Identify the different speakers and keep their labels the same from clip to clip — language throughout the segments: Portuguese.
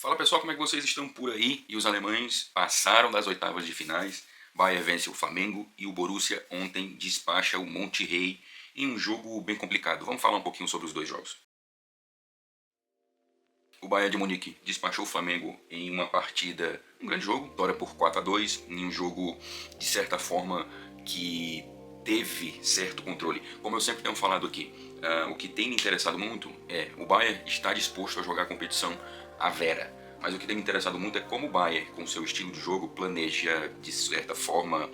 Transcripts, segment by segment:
Speaker 1: Fala pessoal, como é que vocês estão por aí? E os alemães passaram das oitavas de finais. Bayern vence o Flamengo e o Borussia ontem despacha o Monterrey em um jogo bem complicado. Vamos falar um pouquinho sobre os dois jogos. O Bayern de Munique despachou o Flamengo em uma partida, um grande jogo, vitória por 4-2, em um jogo de certa forma que teve certo controle. Como eu sempre tenho falado aqui, o que tem me interessado muito é o Bayern está disposto a jogar a competição à vera. Mas o que tem me interessado muito é como o Bayern, com seu estilo de jogo, planeja de certa forma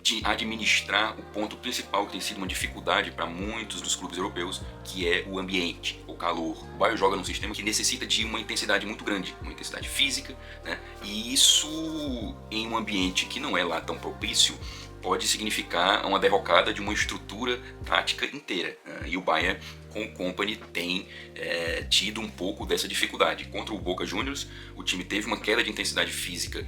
Speaker 1: de administrar o ponto principal que tem sido uma dificuldade para muitos dos clubes europeus, que é o ambiente, o calor. O Bayern joga num sistema que necessita de uma intensidade muito grande, uma intensidade física, né? E isso em um ambiente que não é lá tão propício pode significar uma derrocada de uma estrutura tática inteira. E o Bayern, com o Kompany, tem tido um pouco dessa dificuldade. Contra o Boca Juniors, o time teve uma queda de intensidade física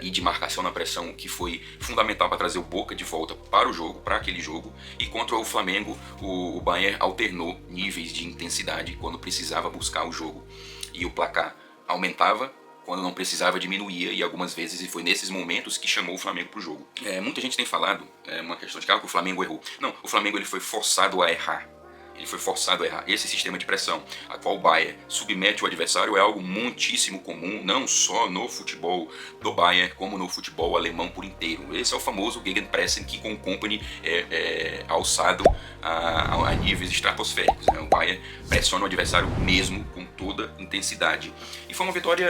Speaker 1: e de marcação na pressão que foi fundamental para trazer o Boca de volta para o jogo, para aquele jogo. E contra o Flamengo, o Bayern alternou níveis de intensidade quando precisava buscar o jogo. E o placar aumentava quando não precisava, diminuía, e algumas vezes, e foi nesses momentos que chamou o Flamengo para o jogo. Muita gente tem falado, uma questão de que o Flamengo errou. Não, o Flamengo ele foi forçado a errar. Ele foi forçado a errar. Esse sistema de pressão, a qual o Bayern submete o adversário, é algo muitíssimo comum, não só no futebol do Bayern, como no futebol alemão por inteiro. Esse é o famoso Gegenpressing, que com o Kompany é alçado a níveis estratosféricos. O Bayern pressiona o adversário mesmo com toda intensidade. E foi uma vitória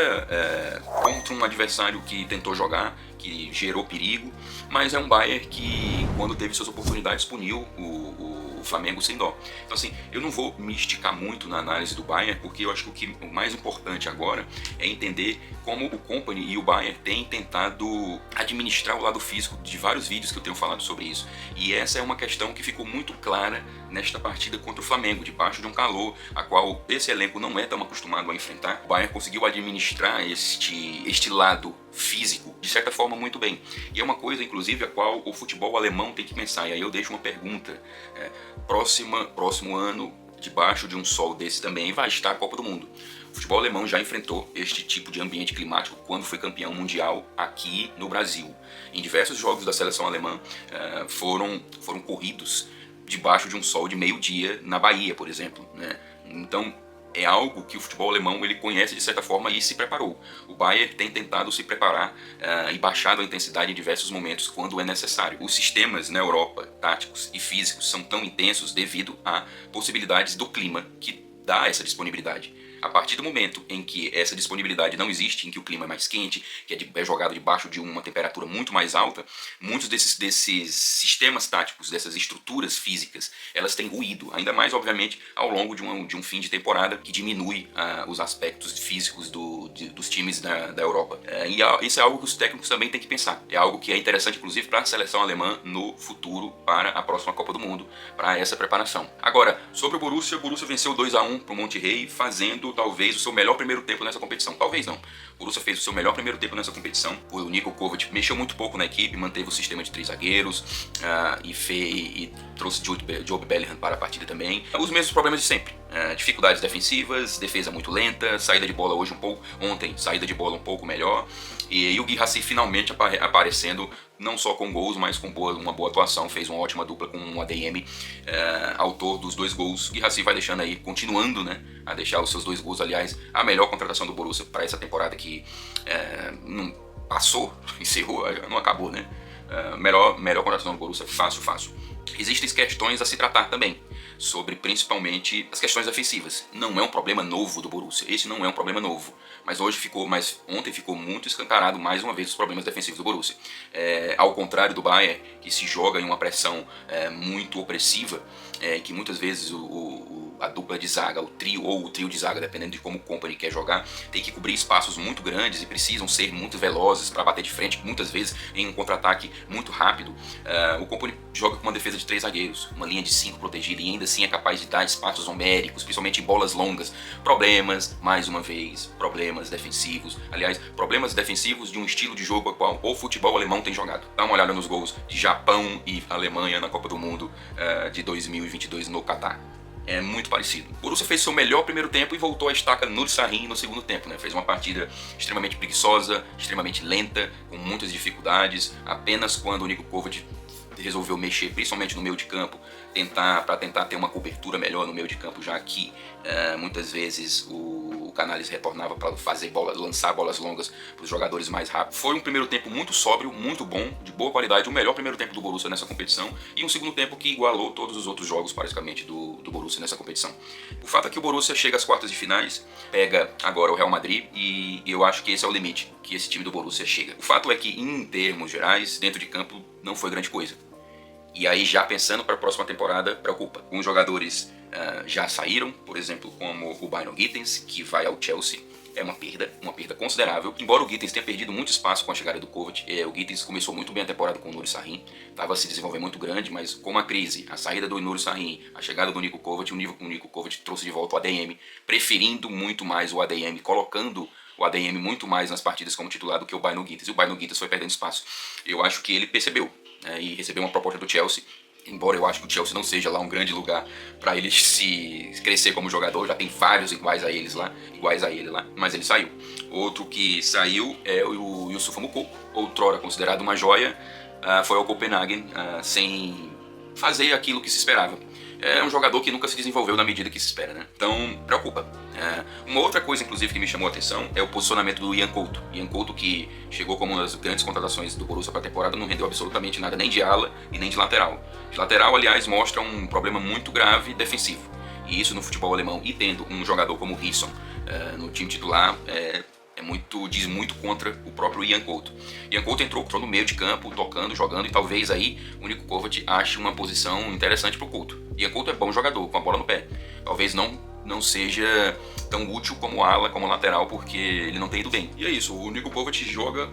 Speaker 1: contra um adversário que tentou jogar, que gerou perigo, mas é um Bayern que, quando teve suas oportunidades, puniu o Flamengo sem dó. Então assim, eu não vou me esticar muito na análise do Bayern, porque eu acho que o mais importante agora é entender como o Kompany e o Bayern têm tentado administrar o lado físico de vários vídeos que eu tenho falado sobre isso. E essa é uma questão que ficou muito clara nesta partida contra o Flamengo, debaixo de um calor, a qual esse elenco não é tão acostumado a enfrentar. O Bayern conseguiu administrar este lado físico, de certa forma, muito bem. E é uma coisa, inclusive, a qual o futebol alemão tem que pensar. E aí eu deixo uma pergunta. Próximo ano, debaixo de um sol desse também, vai estar a Copa do Mundo. O futebol alemão já enfrentou este tipo de ambiente climático quando foi campeão mundial aqui no Brasil. Em diversos jogos da seleção alemã foram corridos debaixo de um sol de meio-dia na Bahia, por exemplo, né? Então, é algo que o futebol alemão ele conhece de certa forma e se preparou. O Bayern tem tentado se preparar e baixado a intensidade em diversos momentos quando é necessário. Os sistemas na Europa, táticos e físicos, são tão intensos devido a possibilidades do clima que dá essa disponibilidade. A partir do momento em que essa disponibilidade não existe, em que o clima é mais quente, que é jogado debaixo de uma temperatura muito mais alta, muitos desses sistemas táticos, dessas estruturas físicas, elas têm ruído, ainda mais, obviamente, ao longo de um fim de temporada que diminui os aspectos físicos dos times da Europa. E isso é algo que os técnicos também têm que pensar. É algo que é interessante, inclusive, para a seleção alemã no futuro, para a próxima Copa do Mundo, para essa preparação. Agora, sobre o Borussia venceu 2-1 para o Monterrey, fazendo talvez o seu melhor primeiro tempo nessa competição. Talvez não. O Borussia fez o seu melhor primeiro tempo nessa competição. O Niko Kovac mexeu muito pouco na equipe, manteve o sistema de 3 zagueiros e trouxe Job Bellingham para a partida também. Os mesmos problemas de sempre. Dificuldades defensivas, defesa muito lenta, saída de bola ontem, saída de bola um pouco melhor. E o Guirassy finalmente aparecendo não só com gols, mas com uma boa atuação, fez uma ótima dupla com um ADM, autor dos 2 gols. Guirassy vai deixando aí, continuando, né, a deixar os seus 2 gols, aliás, a melhor contratação do Borussia para essa temporada que não passou, encerrou, não acabou, né? Melhor contratação do Borussia, fácil. Existem questões a se tratar também, sobre principalmente as questões defensivas. Não é um problema novo do Borussia, esse não é um problema novo, mas ontem ficou muito escancarado mais uma vez os problemas defensivos do Borussia. Ao contrário do Bayern, que se joga em uma pressão muito opressiva, que muitas vezes a dupla de zaga, o trio de zaga, dependendo de como o Kompany quer jogar, tem que cobrir espaços muito grandes e precisam ser muito velozes para bater de frente, muitas vezes em um contra-ataque muito rápido. O Kompany joga com uma defesa de 3 zagueiros, uma linha de 5 protegida, e ainda assim é capaz de dar espaços homéricos, principalmente em bolas longas. Mais uma vez, problemas defensivos. Aliás, problemas defensivos de um estilo de jogo a qual o futebol alemão tem jogado. Dá uma olhada nos gols de Japão e Alemanha na Copa do Mundo de 2022 no Catar. é muito parecido. O Borussia fez seu melhor primeiro tempo e voltou a estaca Nuri Sahin no segundo tempo, né? Fez uma partida extremamente preguiçosa, extremamente lenta, com muitas dificuldades. Apenas quando o Niko Kovac resolveu mexer, principalmente no meio de campo, para tentar ter uma cobertura melhor no meio de campo, já que muitas vezes o Canales retornava para lançar bolas longas para os jogadores mais rápidos. Foi um primeiro tempo muito sóbrio, muito bom, de boa qualidade, o melhor primeiro tempo do Borussia nessa competição, e um segundo tempo que igualou todos os outros jogos, praticamente, do Borussia nessa competição. O fato é que o Borussia chega às quartas de finais, pega agora o Real Madrid, e eu acho que esse é o limite que esse time do Borussia chega. O fato é que, em termos gerais, dentro de campo, não foi grande coisa. E aí, já pensando para a próxima temporada, preocupa. Alguns jogadores já saíram, por exemplo, como o Bino Gittens, que vai ao Chelsea. É uma perda considerável. Embora o Gittens tenha perdido muito espaço com a chegada do Kovac, o Gittens começou muito bem a temporada com o Nuri Sahin, estava se desenvolvendo muito grande, mas com a crise, a saída do Nuri Sahin, a chegada do Niko Kovac, o Niko Kovac trouxe de volta o ADM, preferindo muito mais o ADM, colocando o ADM muito mais nas partidas como titular do que o Bino Gittens. E o Bino Gittens foi perdendo espaço. Eu acho que ele percebeu, e recebeu uma proposta do Chelsea, embora eu acho que o Chelsea não seja lá um grande lugar para ele se crescer como jogador, já tem vários iguais a ele lá, mas ele saiu. Outro que saiu é o Youssoufa Moukoko, outrora considerado uma joia, foi ao Copenhagen sem fazer aquilo que se esperava. É um jogador que nunca se desenvolveu na medida que se espera, né? Então, preocupa. Uma outra coisa, inclusive, que me chamou a atenção é o posicionamento do Ian Couto. Ian Couto, que chegou como uma das grandes contratações do Borussia para a temporada, não rendeu absolutamente nada, nem de ala e nem de lateral. De lateral, aliás, mostra um problema muito grave defensivo. E isso no futebol alemão, e tendo um jogador como o Risson no time titular, diz muito contra o próprio Ian Couto. Ian Couto entrou no meio de campo, tocando, jogando, e talvez aí o Niko Kovac ache uma posição interessante para o Couto. Ian Couto é bom jogador, com a bola no pé. Talvez não seja tão útil como ala, como lateral, porque ele não tem ido bem. E é isso, o Niko Kovac joga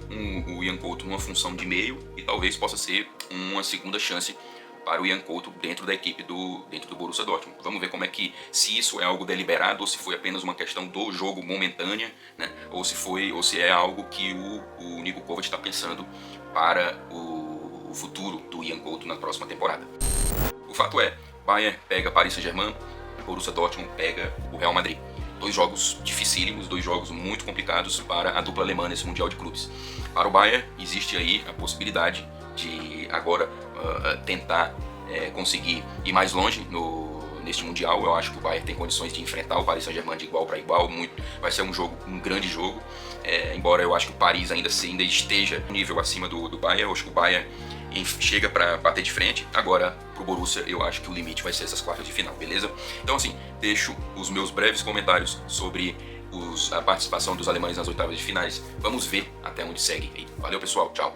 Speaker 1: o Ian Couto numa função de meio, e talvez possa ser uma segunda chance para o Ian Couto dentro da equipe dentro do Borussia Dortmund. Vamos ver como é que, se isso é algo deliberado ou se foi apenas uma questão do jogo momentânea, né? Ou se é algo que o Niko Kovac está pensando para o futuro do Ian Couto na próxima temporada. O fato é, Bayern pega Paris Saint-Germain, Borussia Dortmund pega o Real Madrid. 2 jogos dificílimos, 2 jogos muito complicados para a dupla alemã nesse Mundial de Clubes. Para o Bayern, existe aí a possibilidade de agora tentar conseguir ir mais longe neste Mundial. Eu acho que o Bayern tem condições de enfrentar o Paris Saint-Germain de igual para igual. Vai ser um grande jogo. Embora eu acho que o Paris ainda esteja um nível acima do Bayern, eu acho que o Bayern chega para bater de frente. Agora, pro Borussia, eu acho que o limite vai ser essas quartas de final, beleza? Então, assim, deixo os meus breves comentários sobre a participação dos alemães nas oitavas de finais. Vamos ver até onde segue. Valeu, pessoal. Tchau.